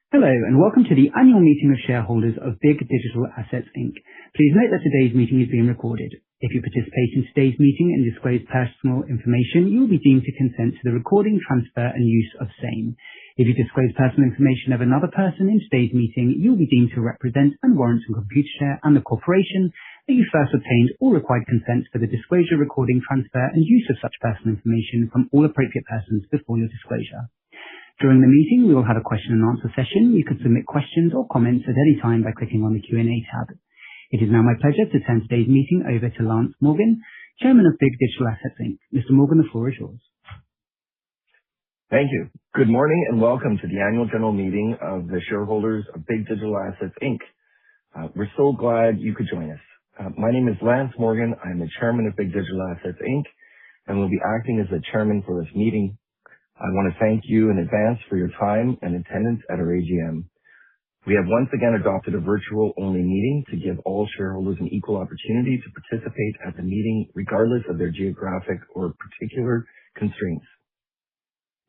Hello, and welcome to the Annual Meeting of Shareholders of BIGG Digital Assets Inc. Please note that today's meeting is being recorded. If you participate in today's meeting and disclose personal information, you will be deemed to consent to the recording, transfer, and use of same. If you disclose personal information of another person in today's meeting, you will be deemed to represent and warrant to Computershare and the corporation that you first obtained all required consents for the disclosure, recording, transfer, and use of such personal information from all appropriate persons before your disclosure. During the meeting, we will have a question and answer session. You can submit questions or comments at any time by clicking on the Q&A tab. It is now my pleasure to turn today's meeting over to Lance Morgan, Chairman of BIGG Digital Assets Inc. Mr. Morgan, the floor is yours. Thank you. Good morning and welcome to the annual general meeting of the shareholders of BIGG Digital Assets Inc. We're so glad you could join us. My name is Lance Morgan. I'm the Chairman of BIGG Digital Assets Inc. and will be acting as the Chairman for this meeting. I want to thank you in advance for your time and attendance at our AGM. We have once again adopted a virtual-only meeting to give all shareholders an equal opportunity to participate at the meeting regardless of their geographic or particular constraints.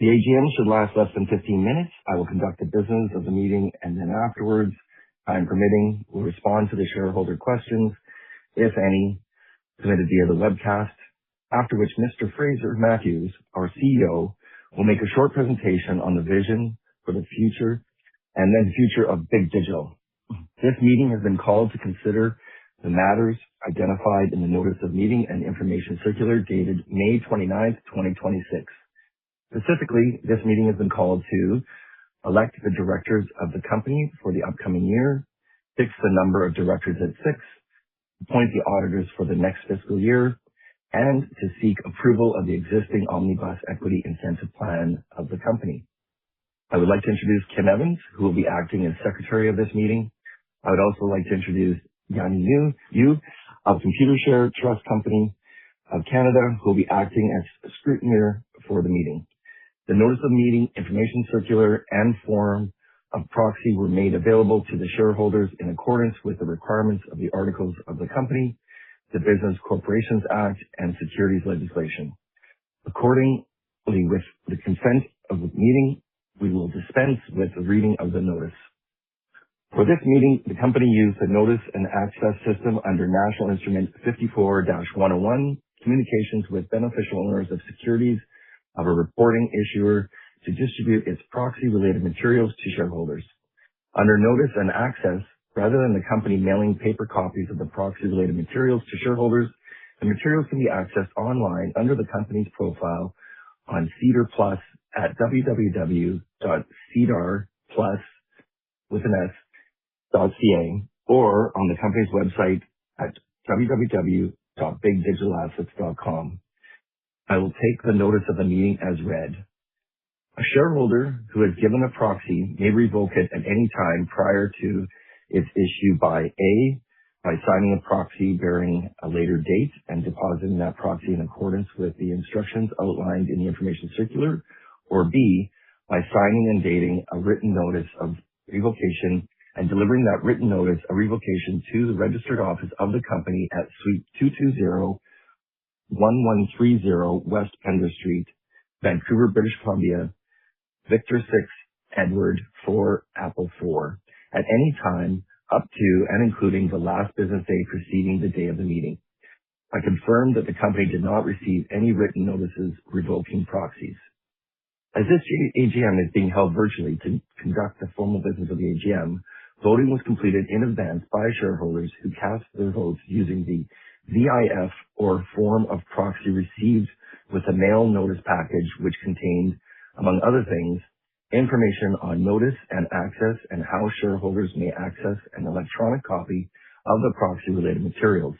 The AGM should last less than 15 minutes. I will conduct the business of the meeting and then afterwards, time permitting, we'll respond to the shareholder questions, if any, submitted via the webcast, after which Mr. Fraser Matthews, our CEO, will make a short presentation on the vision for the future and then future of BIGG Digital. This meeting has been called to consider the matters identified in the Notice of Meeting and Information Circular dated May 29th, 2026. Specifically, this meeting has been called to elect the directors of the company for the upcoming year, fix the number of directors at 6, appoint the auditors for the next fiscal year, and to seek approval of the existing Omnibus Equity Incentive Plan of the company. I would like to introduce Kim Evans, who will be acting as Secretary of this meeting. I would also like to introduce Yanni Yu of Computershare Trust Company of Canada, who will be acting as scrutineer for the meeting. The Notice of Meeting, Information Circular, and form of proxy were made available to the shareholders in accordance with the requirements of the articles of the company, the Business Corporations Act, and securities legislation. Accordingly, with the consent of the meeting, we will dispense with the reading of the notice. For this meeting, the company used the Notice and Access System under National Instrument 54-101, Communications with Beneficial Owners of Securities of a Reporting Issuer to distribute its proxy-related materials to shareholders. Under Notice and Access, rather than the company mailing paper copies of the proxy-related materials to shareholders, the materials can be accessed online under the company's profile on SEDAR+ at www.sedarplus.ca or on the company's website at www.biggdigitalassets.com. I will take the notice of the meeting as read. A shareholder who has given a proxy may revoke it at any time prior to its issue by A, by signing a proxy bearing a later date and depositing that proxy in accordance with the instructions outlined in the information circular, or B, by signing and dating a written notice of revocation and delivering that written notice of revocation to the registered office of the company at Suite 220-1130 West Pender Street, Vancouver, British Columbia, Victor 6, Edward 4, Apple 4, at any time up to and including the last business day preceding the day of the meeting. I confirm that the company did not receive any written notices revoking proxies. As this AGM is being held virtually to conduct the formal business of the AGM, voting was completed in advance by shareholders who cast their votes using the VIF or form of proxy received with a mail notice package which contained, among other things, information on notice and access and how shareholders may access an electronic copy of the proxy-related materials.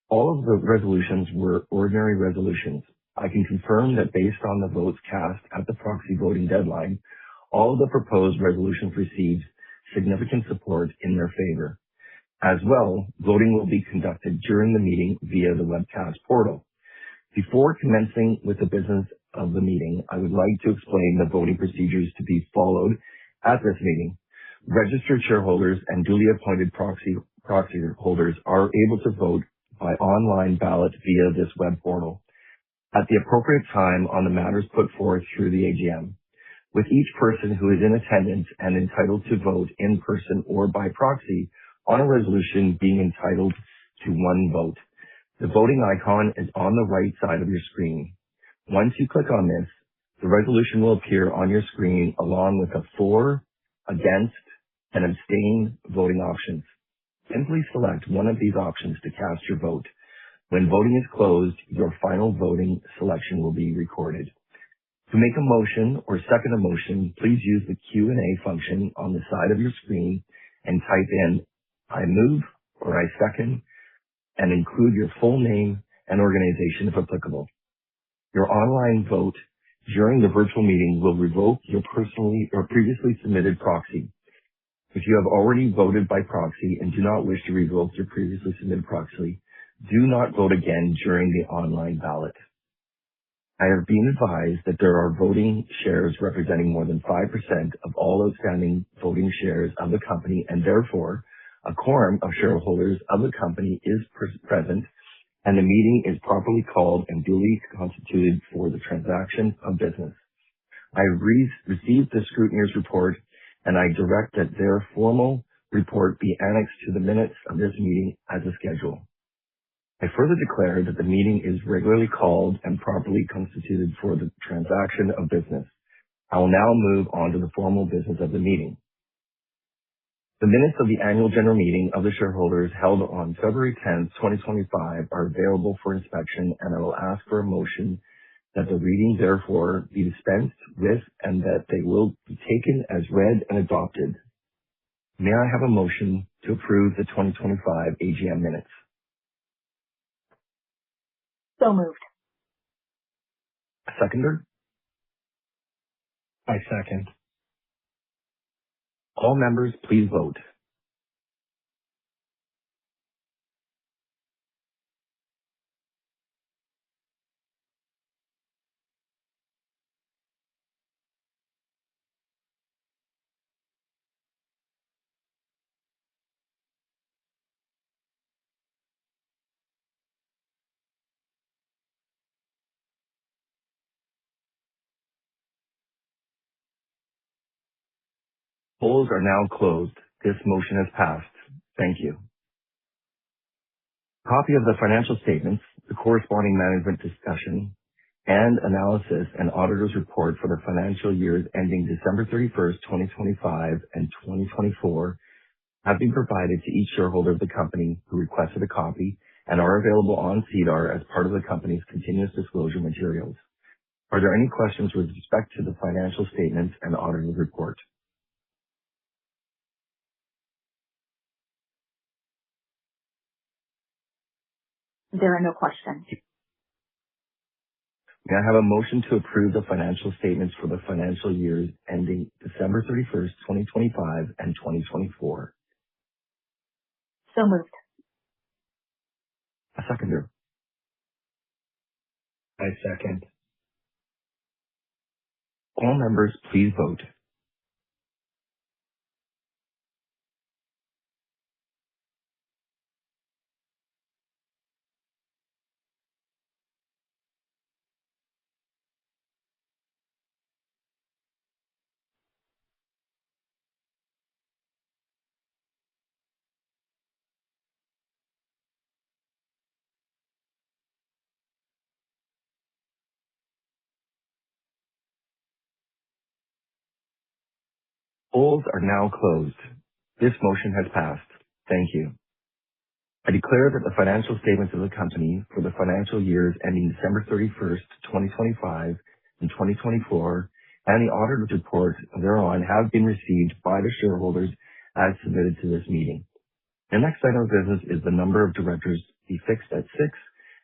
All of the resolutions were ordinary resolutions. I can confirm that based on the votes cast at the proxy voting deadline, all of the proposed resolutions received significant support in their favor. As well, voting will be conducted during the meeting via the webcast portal. Before commencing with the business of the meeting, I would like to explain the voting procedures to be followed at this meeting. Registered shareholders and duly appointed proxy holders are able to vote by online ballot via this web portal at the appropriate time on the matters put forth through the AGM. with each person who is in attendance and entitled to vote in person or by proxy on a resolution being entitled to one vote. The voting icon is on the right side of your screen. Once you click on this, the resolution will appear on your screen along with the for, against, and abstain voting options. Simply select one of these options to cast your vote. When voting is closed, your final voting selection will be recorded. To make a motion or second a motion, please use the Q&A function on the side of your screen and type in I move or I second and include your full name and organization if applicable. Your online vote during the virtual meeting will revoke your personally or previously submitted proxy. If you have already voted by proxy and do not wish to revoke your previously submitted proxy, do not vote again during the online ballot. I have been advised that there are voting shares representing more than 5% of all outstanding voting shares of the company, and therefore a quorum of shareholders of the company is present, and the meeting is properly called and duly constituted for the transaction of business. I have received the scrutineer's report, and I direct that their formal report be annexed to the minutes of this meeting as a schedule. I further declare that the meeting is regularly called and properly constituted for the transaction of business. I will now move on to the formal business of the meeting. The minutes of the annual general meeting of the shareholders held on February 10th, 2025 are available for inspection, and I will ask for a motion that the reading therefore be dispensed with and that they will be taken as read and adopted. May I have a motion to approve the 2025 AGM minutes? So moved. A seconder? I second. All members, please vote. Polls are now closed. This motion has passed. Thank you. Copy of the financial statements, the corresponding management discussion and analysis, and auditor's report for the financial years ending December 31st, 2025 and 2024 have been provided to each shareholder of the company who requested a copy and are available on SEDAR as part of the company's continuous disclosure materials. Are there any questions with respect to the financial statements and auditor's report? There are no questions. May I have a motion to approve the financial statements for the financial years ending December 31st, 2025 and 2024? So moved. A seconder. I second. All members, please vote. Polls are now closed. This motion has passed. Thank you. I declare that the financial statements of the company for the financial years ending December 31st, 2025 and 2024, and the auditor's report thereon have been received by the shareholders as submitted to this meeting. The next item of business is the number of directors be fixed at 6,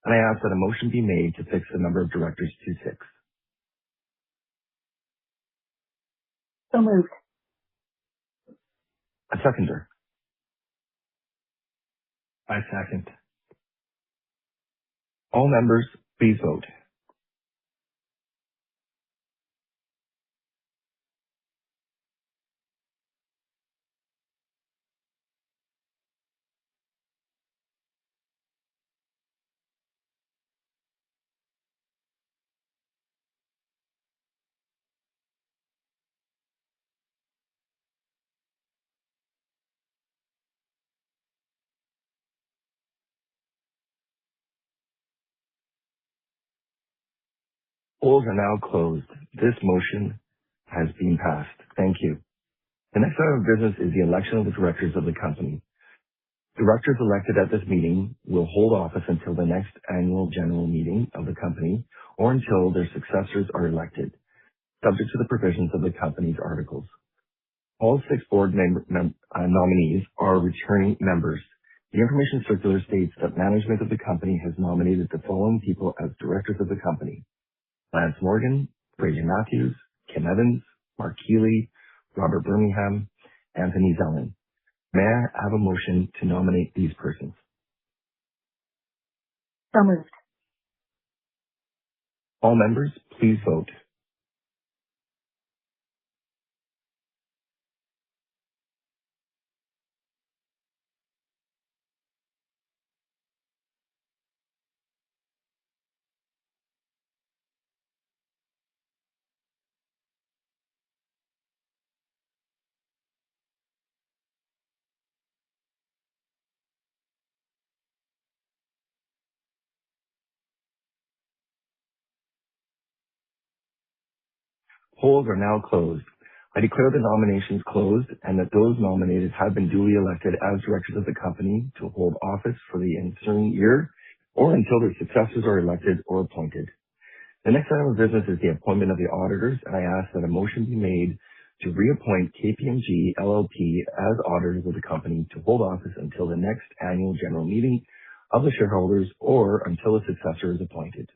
and I ask that a motion be made to fix the number of directors to 6. So moved. A seconder. I second. All members, please vote. Polls are now closed. This motion has been passed. Thank you. The next item of business is the election of the directors of the company. Directors elected at this meeting will hold office until the next annual general meeting of the company or until their successors are elected, subject to the provisions of the company's articles. All 6 board nominees are returning members. The information circular states that management of the company has nominated the following people as directors of the company: Lance Morgan, Fraser Matthews, Kim Evans, Mark Keeley, Robert Birmingham, Anthony Zellin. May I have a motion to nominate these persons? So moved. All members, please vote. Polls are now closed. I declare the nominations closed and that those nominated have been duly elected as directors of the company to hold office for the ensuing year or until their successors are elected or appointed. The next item of business is the appointment of the auditors, and I ask that a motion be made to reappoint KPMG LLP as auditors of the company to hold office until the next annual general meeting of the shareholders or until a successor is appointed.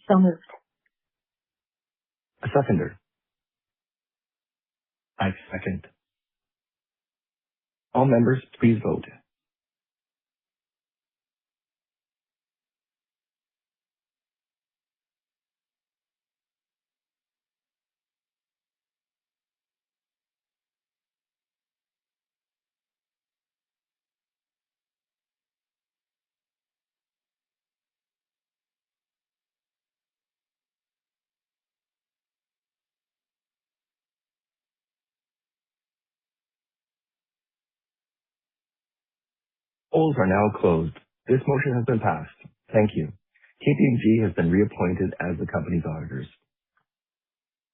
So moved. A seconder. I second. All members, please vote. Polls are now closed. This motion has been passed. Thank you. KPMG has been reappointed as the company's auditors.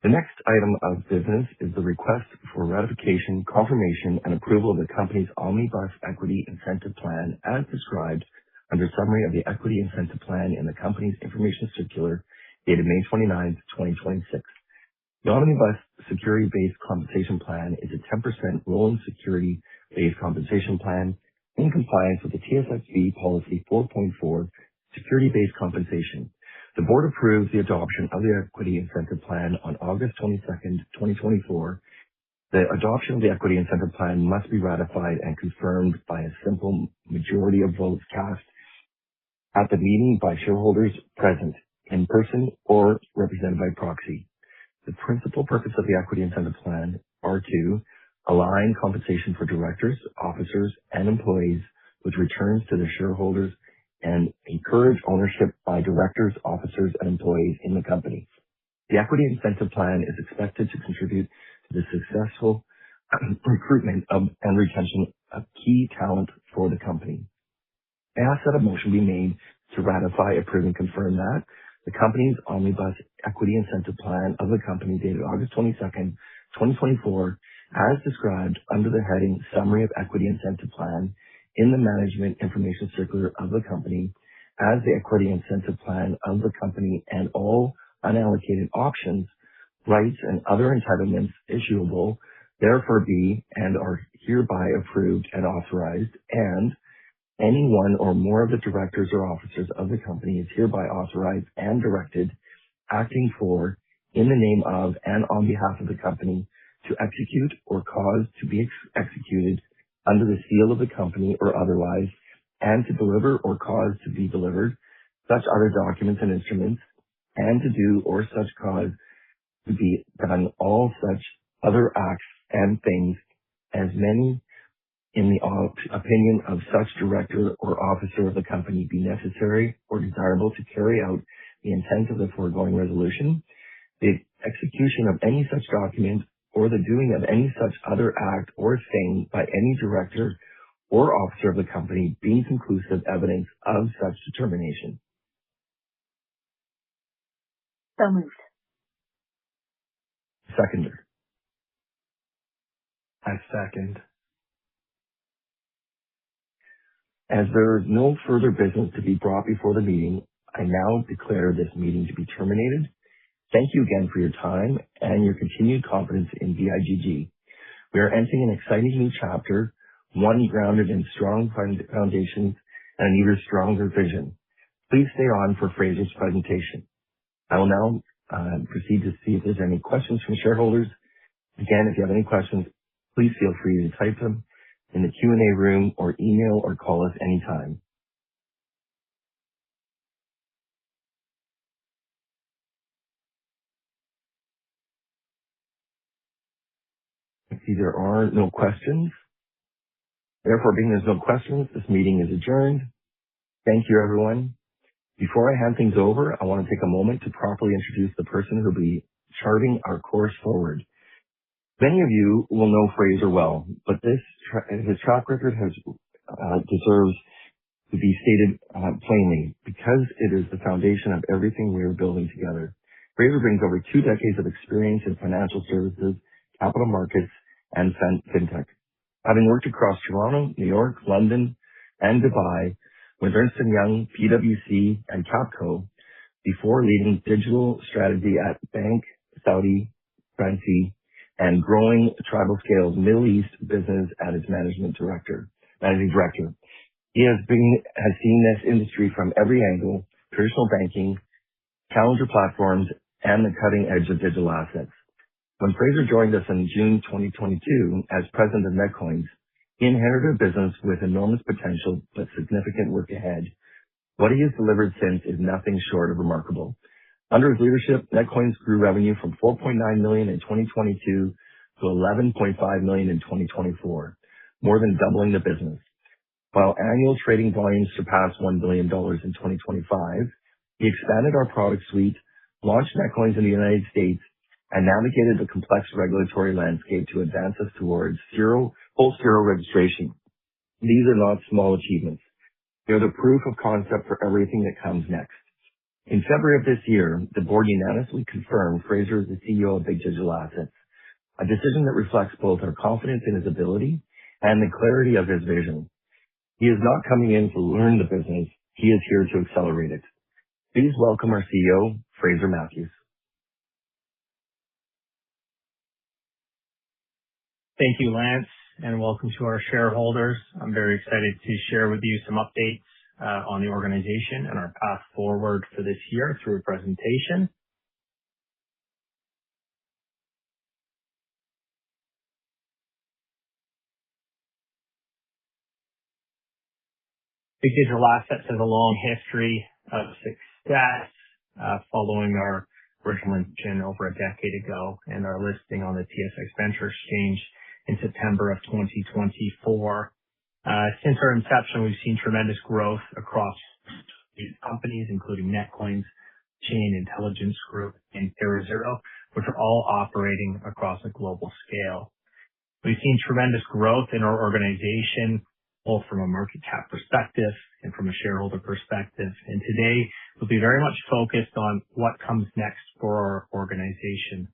The next item of business is the request for ratification, confirmation, and approval of the company's Omnibus Equity Incentive Plan as described under summary of the Equity Incentive Plan in the company's information circular dated May 29, 2026. The Omnibus Security-Based Compensation Plan is a 10% rolling security-based compensation plan in compliance with the TSXV Policy 4.4, Security-Based Compensation. The board approves the adoption of the Equity Incentive Plan on August 22nd, 2024. The adoption of the Equity Incentive Plan must be ratified and confirmed by a simple majority of votes cast at the meeting by shareholders present in person or represented by proxy. The principal purpose of the Equity Incentive Plan are to align compensation for directors, officers, and employees with returns to their shareholders and encourage ownership by directors, officers, and employees in the company. The Equity Incentive Plan is expected to contribute to the successful recruitment and retention of key talent for the company. I ask that a motion be made to ratify, approve, and confirm that the company's Omnibus Equity Incentive Plan of the company dated August 22nd, 2024, as described under the heading Summary of Equity Incentive Plan in the Management Information Circular of the company as the Equity Incentive Plan of the company and all unallocated options, rights, and other entitlements issuable therefore be and are hereby approved and authorized, and any one or more of the directors or officers of the company is hereby authorized and directed, acting for, in the name of, and on behalf of the company, to execute or cause to be executed under the seal of the company or otherwise, and to deliver or cause to be delivered such other documents and instruments, and to do or such cause to be done all such other acts and things as many in the opinion of such director or officer of the company be necessary or desirable to carry out the intent of the foregoing resolution, the execution of any such document or the doing of any such other act or thing by any director or officer of the company being conclusive evidence of such determination. So moved. Seconder. I second. As there is no further business to be brought before the meeting, I now declare this meeting to be terminated. Thank you again for your time and your continued confidence in BIGG. We are entering an exciting new chapter, one grounded in strong foundations and an even stronger vision. Please stay on for Fraser's presentation. I will now proceed to see if there's any questions from shareholders. Again, if you have any questions, please feel free to type them in the Q&A room or email or call us anytime. I see there are no questions. Therefore, being there's no questions, this meeting is adjourned. Thank you, everyone. Before I hand things over, I want to take a moment to properly introduce the person who will be charting our course forward. Many of you will know Fraser well, but his track record deserves to be stated plainly because it is the foundation of everything we are building together. Fraser brings over 2 decades of experience in financial services, capital markets, and fintech. Having worked across Toronto, New York, London, and Dubai with Ernst & Young, PwC, and Capco, before leading digital strategy at Bank Saudi Fransi and growing Tribal Scale's Middle East business as its managing director. He has seen this industry from every angle: traditional banking, challenger platforms, and the cutting edge of digital assets. When Fraser joined us in June 2022 as president of Netcoins, he inherited a business with enormous potential but significant work ahead. What he has delivered since is nothing short of remarkable. Under his leadership, Netcoins grew revenue from $4.9 million in 2022 to $11.5 million in 2024, more than doubling the business. While annual trading volumes surpassed $1 billion in 2025, he expanded our product suite, launched Netcoins in the United States, and navigated the complex regulatory landscape to advance us towards full zero registration. These are not small achievements. They're the proof of concept for everything that comes next. In February of this year, the board unanimously confirmed Fraser as the CEO of BIGG Digital Assets, a decision that reflects both our confidence in his ability and the clarity of his vision. He is not coming in to learn the business. He is here to accelerate it. Please welcome our CEO, Fraser Matthews. Thank you, Lance, and welcome to our shareholders. I'm very excited to share with you some updates on the organization and our path forward for this year through a presentation. BIGG Digital Assets has a long history of success following our original inception over a decade ago and our listing on the TSX Venture Exchange in September of 2024. Since our inception, we've seen tremendous growth across these companies, including Netcoins, Chain Intelligence Group, and TerraZero, which are all operating across a global scale. We've seen tremendous growth in our organization, both from a market cap perspective and from a shareholder perspective. And today, we'll be very much focused on what comes next for our organization.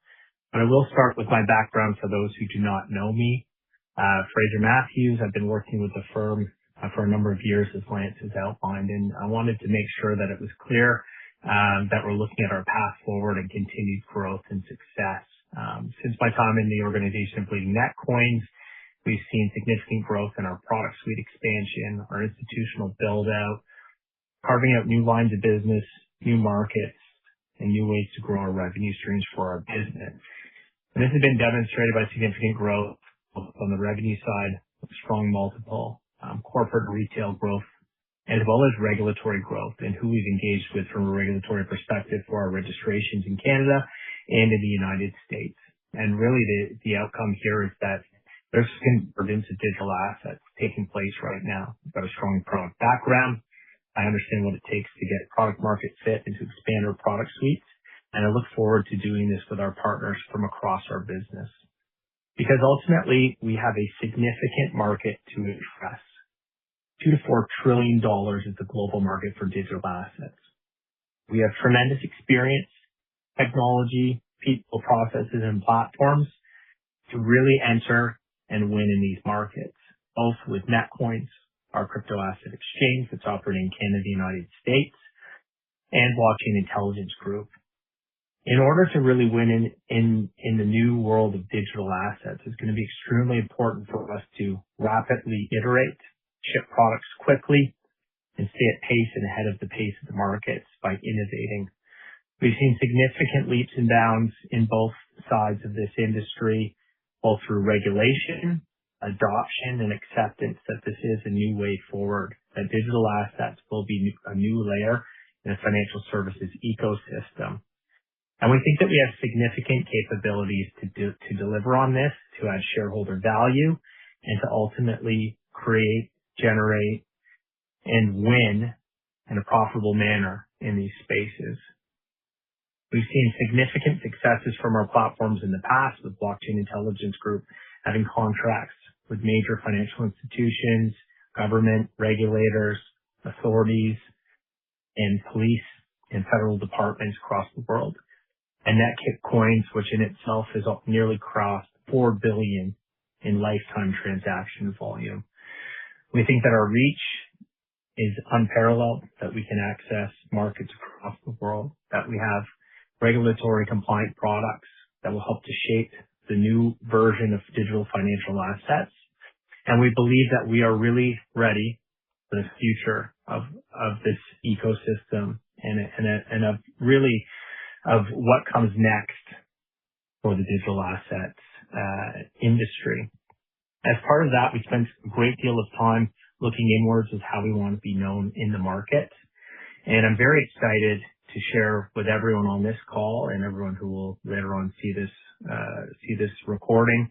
But I will start with my background for those who do not know me. Fraser Matthews, I've been working with the firm for a number of years, as Lance has outlined, and I wanted to make sure that it was clear that we're looking at our path forward and continued growth and success. Since my time in the organization of leading Netcoins, we've seen significant growth in our product suite expansion, our institutional build-out, carving out new lines of business, new markets, and new ways to grow our revenue streams for our business. And this has been demonstrated by significant growth on the revenue side, with strong multiple, corporate retail growth, as well as regulatory growth and who we've engaged with from a regulatory perspective for our registrations in Canada and in the United States. And really the outcome here is that there's convergence of digital assets taking place right now. We've got a strong product background. I understand what it takes to get product market fit and to expand our product suites. And I look forward to doing this with our partners from across our business. Because ultimately, we have a significant market to address. $2 to $4 trillion is the global market for digital assets. We have tremendous experience technology, people, processes, and platforms to really enter and win in these markets, both with Netcoins, our crypto asset exchange that's operating in Canada, United States, and Blockchain Intelligence Group. In order to really win in the new world of digital assets, it's going to be extremely important for us to rapidly iterate, ship products quickly, and stay at pace and ahead of the pace of the markets by innovating. We've seen significant leaps and bounds in both sides of this industry, both through regulation, adoption, and acceptance that this is a new way forward, that digital assets will be a new layer in the financial services ecosystem. And we think that we have significant capabilities to deliver on this, to add shareholder value, and to ultimately create, generate, and win in a profitable manner in these spaces. We've seen significant successes from our platforms in the past, with Blockchain Intelligence Group having contracts with major financial institutions, government, regulators, authorities, and police and federal departments across the world. And Netcoins, which in itself has nearly crossed $4 billion in lifetime transaction volume. We think that our reach is unparalleled, that we can access markets across the world, that we have regulatory compliant products that will help to shape the new version of digital financial assets. And we believe that we are really ready for the future of this ecosystem and of what comes next for the digital assets industry. As part of that, we spent a great deal of time looking inwards as how we want to be known in the market. And I'm very excited to share with everyone on this call and everyone who will later on see this recording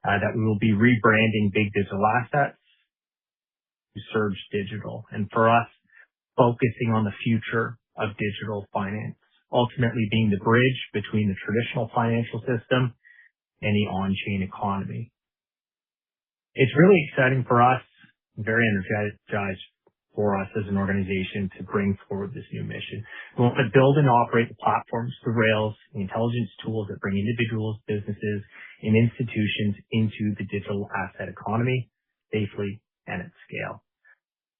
that we will be rebranding BIGG Digital Assets to Surge Digital, and for us, focusing on the future of digital finance, ultimately being the bridge between the traditional financial system and the on-chain economy. It's really exciting for us, very energized for us as an organization to bring forward this new mission. We want to build and operate the platforms, the rails, the intelligence tools that bring individuals, businesses, and institutions into the digital asset economy safely and at scale.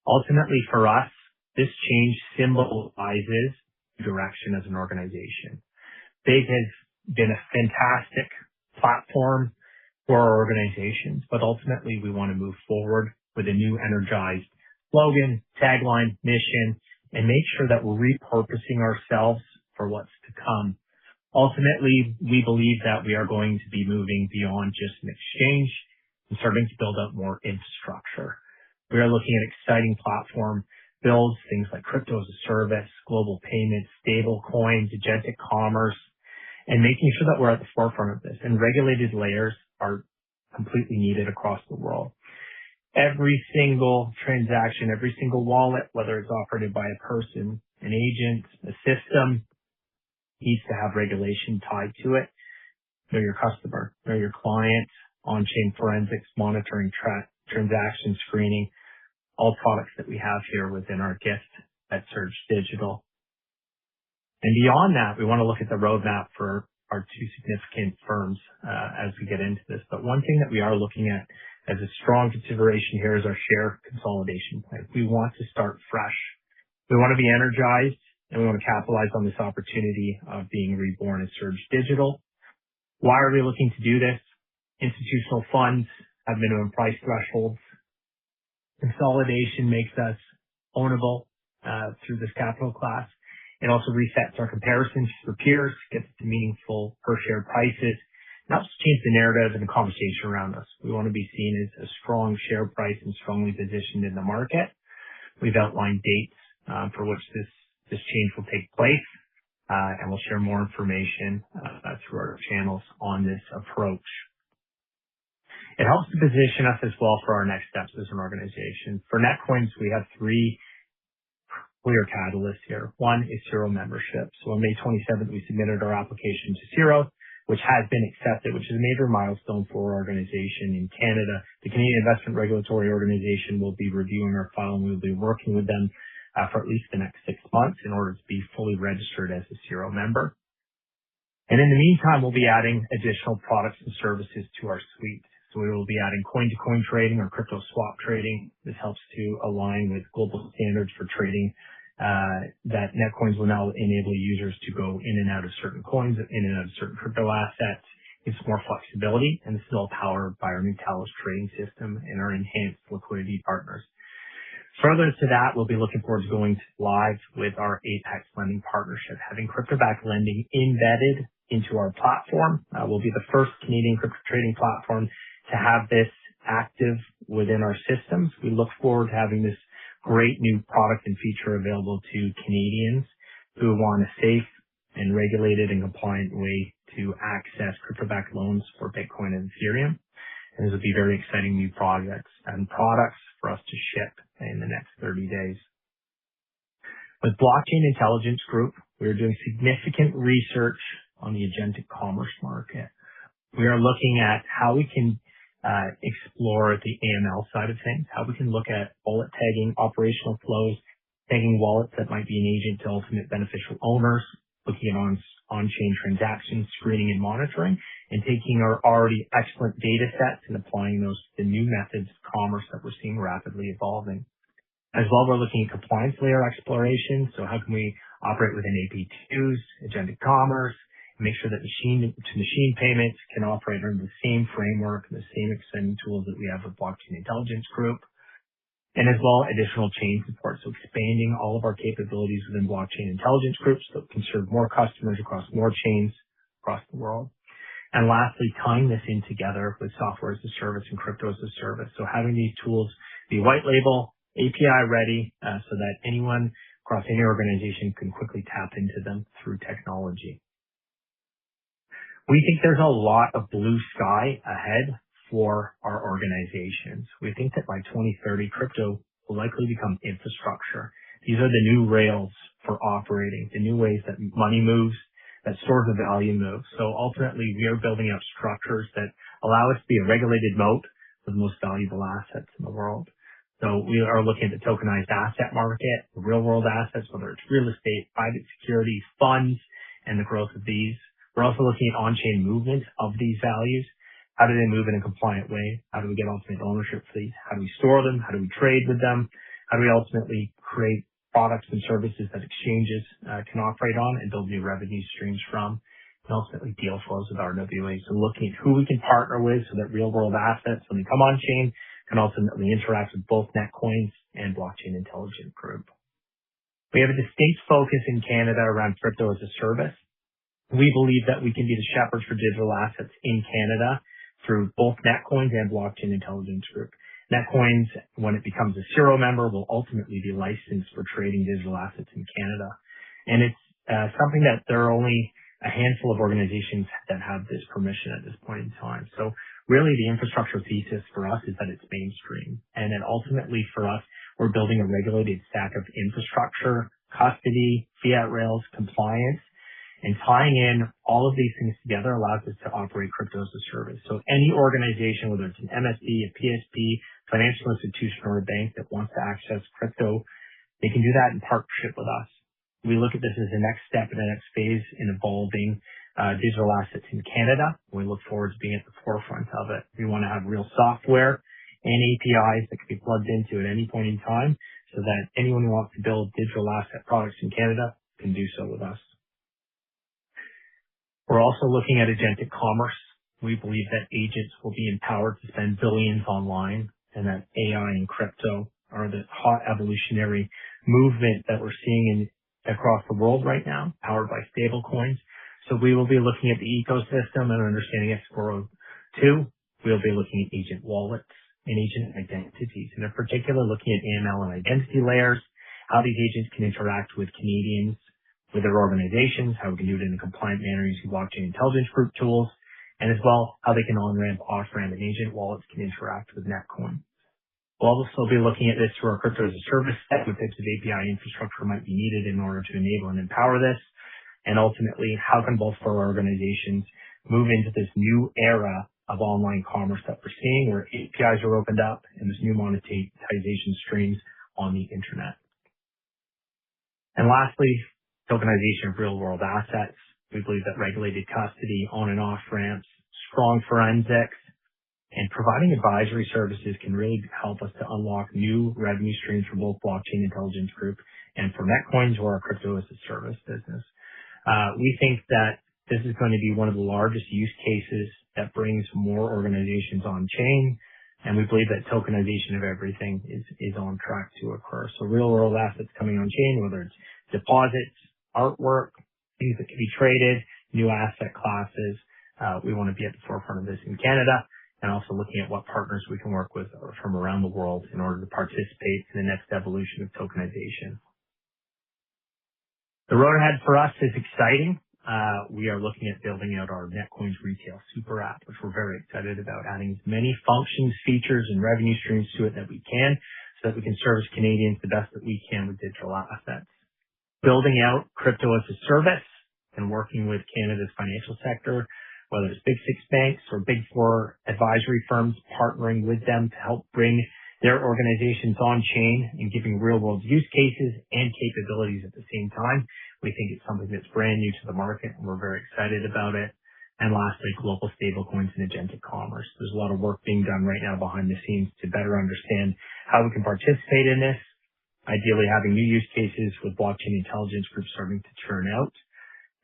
Ultimately, for us, this change symbolizes direction as an organization. BIGG has been a fantastic platform for our organizations, but ultimately we want to move forward with a new energized slogan, tagline, mission, and make sure that we're repurposing ourselves for what's to come. Ultimately, we believe that we are going to be moving beyond just an exchange and starting to build up more infrastructure. We are looking at exciting platform builds, things like crypto as a service, global payments, stable coins, agentic commerce, and making sure that we're at the forefront of this. And regulated layers are completely needed across the world. Every single transaction, every single wallet, whether it's operated by a person, an agent, a system, needs to have regulation tied to it. Know your customer, know your client, on-chain forensics, monitoring, transaction screening, all products that we have here within our gift at Surge Digital. And beyond that, we want to look at the roadmap for our two significant firms as we get into this. But one thing that we are looking at as a strong consideration here is our share consolidation plan. We want to start fresh. We want to be energized, and we want to capitalize on this opportunity of being reborn as Surge Digital. Why are we looking to do this? Institutional funds have minimum price thresholds. Consolidation makes us ownable through this capital class. It also resets our comparisons for peers, gets to meaningful per share prices, and helps change the narrative and the conversation around us. We want to be seen as a strong share price and strongly positioned in the market. We've outlined dates for which this change will take place, and we'll share more information through our channels on this approach. It helps to position us as well for our next steps as an organization. For Netcoins, we have three clear catalysts here. One is Zero membership. So on May 27th, we submitted our application to Zero, which has been accepted, which is a major milestone for our organization in Canada. The Canadian Investment Regulatory Organization will be reviewing our file, and we'll be working with them for at least the next 6 months in order to be fully registered as a Zero member. And in the meantime, we'll be adding additional products and services to our suite. So we will be adding coin-to-coin trading or crypto swap trading. This helps to align with global standards for trading that Netcoins will now enable users to go in and out of certain coins, in and out of certain crypto assets. It's more flexibility, and this is all powered by our new Talos trading system and our enhanced liquidity partners. Further to that, we'll be looking forward to going live with our Apex lending partnership, having crypto-backed lending embedded into our platform. We'll be the first Canadian crypto trading platform to have this active within our systems. We look forward to having this great new product and feature available to Canadians who want a safe and regulated and compliant way to access crypto-backed loans for Bitcoin and Ethereum. And this will be very exciting new projects and products for us to ship in the next 30 days. With Blockchain Intelligence Group, we are doing significant research on the agentic commerce market. We are looking at how we can explore the AML side of things, how we can look at wallet tagging, operational flows, tagging wallets that might be an agent to ultimate beneficial owners, looking at on-chain transactions, screening and monitoring, and taking our already excellent data sets and applying those to the new methods of commerce that we're seeing rapidly evolving. As well, we're looking at compliance layer exploration. So how can we operate within AP2s, agentic commerce, and make sure that machine-to-machine payments can operate under the same framework and the same extending tools that we have with Blockchain Intelligence Group. And as well, additional chain support. So expanding all of our capabilities within Blockchain Intelligence Group so that we can serve more customers across more chains across the world. And lastly, tying this in together with software as a service and crypto as a service. So having these tools be white label, API ready, so that anyone across any organization can quickly tap into them through technology. We think there's a lot of blue sky ahead for our organizations. We think that by 2030, crypto will likely become infrastructure. These are the new rails for operating, the new ways that money moves, that stores of value move. So ultimately, we are building up structures that allow us to be a regulated moat for the most valuable assets in the world. So we are looking at the tokenized asset market, real world assets, whether it's real estate, private securities, funds, and the growth of these. We're also looking at on-chain movement of these values. How do they move in a compliant way? How do we get ultimate ownership for these? How do we store them? How do we trade with them? How do we ultimately create products and services that exchanges can operate on and build new revenue streams from? And ultimately deal flows with RWA. So looking at who we can partner with so that real world assets, when they come on chain, can ultimately interact with both Netcoins and Blockchain Intelligence Group. We have a distinct focus in Canada around crypto as a service. We believe that we can be the shepherds for digital assets in Canada through both Netcoins and Blockchain Intelligence Group. Netcoins, when it becomes a Zero member, will ultimately be licensed for trading digital assets in Canada. And it's something that there are only a handful of organizations that have this permission at this point in time. So really the infrastructure thesis for us is that it's mainstream. And then ultimately for us, we're building a regulated stack of infrastructure, custody, fiat rails, compliance, and tying in all of these things together allows us to operate crypto as a service. So any organization, whether it's an MSB, a PSP, financial institution, or a bank that wants to access crypto, they can do that in partnership with us. We look at this as the next step in the next phase in evolving digital assets in Canada. We look forward to being at the forefront of it. We want to have real software and APIs that can be plugged into at any point in time so that anyone who wants to build digital asset products in Canada can do so with us. We're also looking at agentic commerce. We believe that agents will be empowered to spend billions online and that AI and crypto are the hot evolutionary movement that we're seeing across the world right now, powered by stable coins. So we will be looking at the ecosystem and understanding X402. We'll be looking at agent wallets and agent identities, and in particular looking at AML and identity layers, how these agents can interact with Canadians, with their organizations, how we can do it in a compliant manner using Blockchain Intelligence Group tools, and as well how they can on-ramp, off-ramp, and agent wallets can interact with Netcoin. We'll also be looking at this through our crypto as a service set, what types of API infrastructure might be needed in order to enable and empower this, and ultimately how can both of our organizations move into this new era of online commerce that we're seeing where APIs are opened up and there's new monetization streams on the internet. And lastly, tokenization of real-world assets. We believe that regulated custody, on and off ramps, strong forensics, and providing advisory services can really help us to unlock new revenue streams for both Blockchain Intelligence Group and for Netcoins or our crypto as a service business. We think that this is going to be one of the largest use cases that brings more organizations on chain, and we believe that tokenization of everything is on track to occur. So real world assets coming on chain, whether it's deposits, artwork, things that can be traded, new asset classes. We want to be at the forefront of this in Canada, and also looking at what partners we can work with from around the world in order to participate in the next evolution of tokenization. The road ahead for us is exciting. We are looking at building out our Netcoins retail super app, which we're very excited about, adding as many functions, features, and revenue streams to it that we can so that we can service Canadians the best that we can with digital assets. Building out crypto as a service and working with Canada's financial sector, whether it's Big Six banks or Big Four advisory firms, partnering with them to help bring their organizations on chain and giving real world use cases and capabilities at the same time. We think it's something that's brand new to the market, and we're very excited about it. And lastly, global stablecoins and agentic commerce. There's a lot of work being done right now behind the scenes to better understand how we can participate in this, ideally having new use cases with Blockchain Intelligence Group starting to churn out,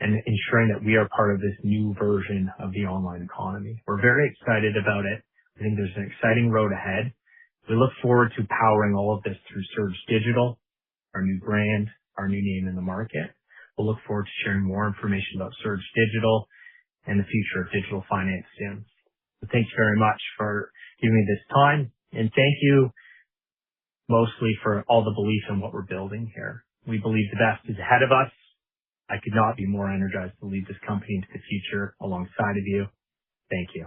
and ensuring that we are part of this new version of the online economy. We're very excited about it. I think there's an exciting road ahead. We look forward to powering all of this through Surge Digital, our new brand, our new name in the market. We'll look forward to sharing more information about Surge Digital and the future of digital finance soon. So thanks very much for giving me this time, and thank you mostly for all the belief in what we're building here. We believe the best is ahead of us. I could not be more energized to lead this company into the future alongside of you. Thank you.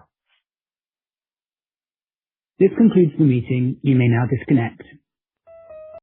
This concludes the meeting. You may now disconnect.